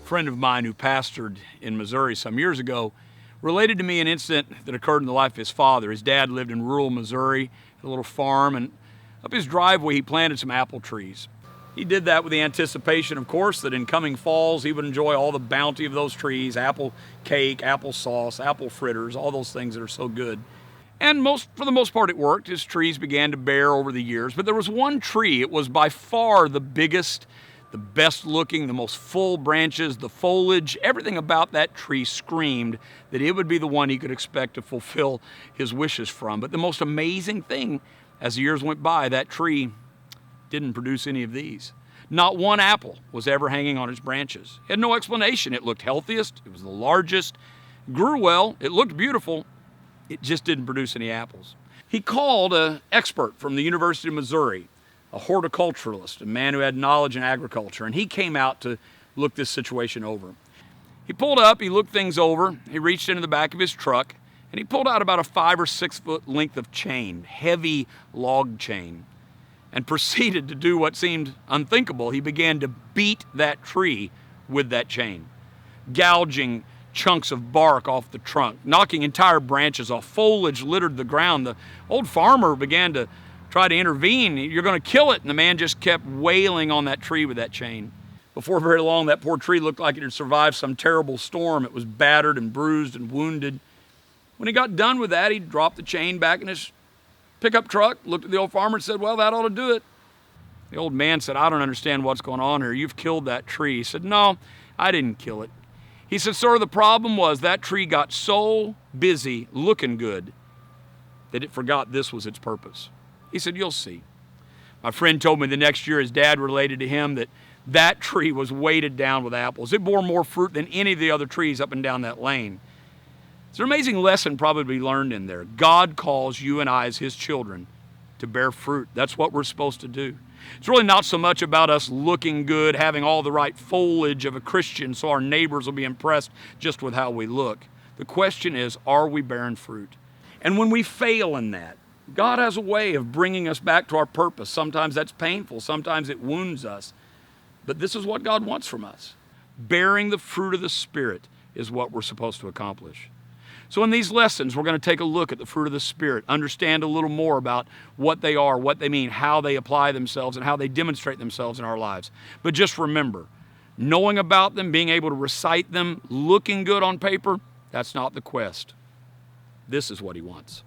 friend of mine who pastored in Missouri some years ago related to me an incident that occurred in the life of his father. His dad lived in rural Missouri, a little farm, and up his driveway he planted some apple trees. He did that with the anticipation, of course, that in coming falls he would enjoy all the bounty of those trees, apple cake, apple sauce, apple fritters, all those things that are so good. And for the most part it worked. His trees began to bear over the years, but there was one tree. It was by far the biggest, the best looking, the most full branches, the foliage, everything about that tree screamed that it would be the one he could expect to fulfill his wishes from. But the most amazing thing, as the years went by, that tree didn't produce any of these. Not one apple was ever hanging on its branches. It had no explanation. It looked healthiest, it was the largest, grew well, it looked beautiful, it just didn't produce any apples. He called an expert from the University of Missouri, a horticulturalist, a man who had knowledge in agriculture, and he came out to look this situation over. He pulled up, he looked things over, he reached into the back of his truck, and he pulled out about a 5 or 6 foot length of chain, heavy log chain, and proceeded to do what seemed unthinkable. He began to beat that tree with that chain, gouging chunks of bark off the trunk, knocking entire branches off. Foliage littered the ground. The old farmer began to try to intervene. You're going to kill it. And the man just kept wailing on that tree with that chain. Before very long, that poor tree looked like it had survived some terrible storm. It was battered and bruised and wounded. When he got done with that, he dropped the chain back in his pickup truck, looked at the old farmer and said, "Well, that ought to do it." The old man said, "I don't understand what's going on here. You've killed that tree." He said, "No, I didn't kill it." He said, "Sir, the problem was that tree got so busy looking good that it forgot this was its purpose." He said, "You'll see." My friend told me the next year his dad related to him that that tree was weighted down with apples. It bore more fruit than any of the other trees up and down that lane. It's an amazing lesson probably learned in there. God calls you and I as his children to bear fruit. That's what we're supposed to do. It's really not so much about us looking good, having all the right foliage of a Christian so our neighbors will be impressed just with how we look. The question is, are we bearing fruit? And when we fail in that, God has a way of bringing us back to our purpose. Sometimes that's painful. Sometimes it wounds us. But this is what God wants from us. Bearing the fruit of the Spirit is what we're supposed to accomplish. So in these lessons, we're going to take a look at the fruit of the Spirit, understand a little more about what they are, what they mean, how they apply themselves, and how they demonstrate themselves in our lives. But just remember, knowing about them, being able to recite them, looking good on paper, that's not the quest. This is what he wants.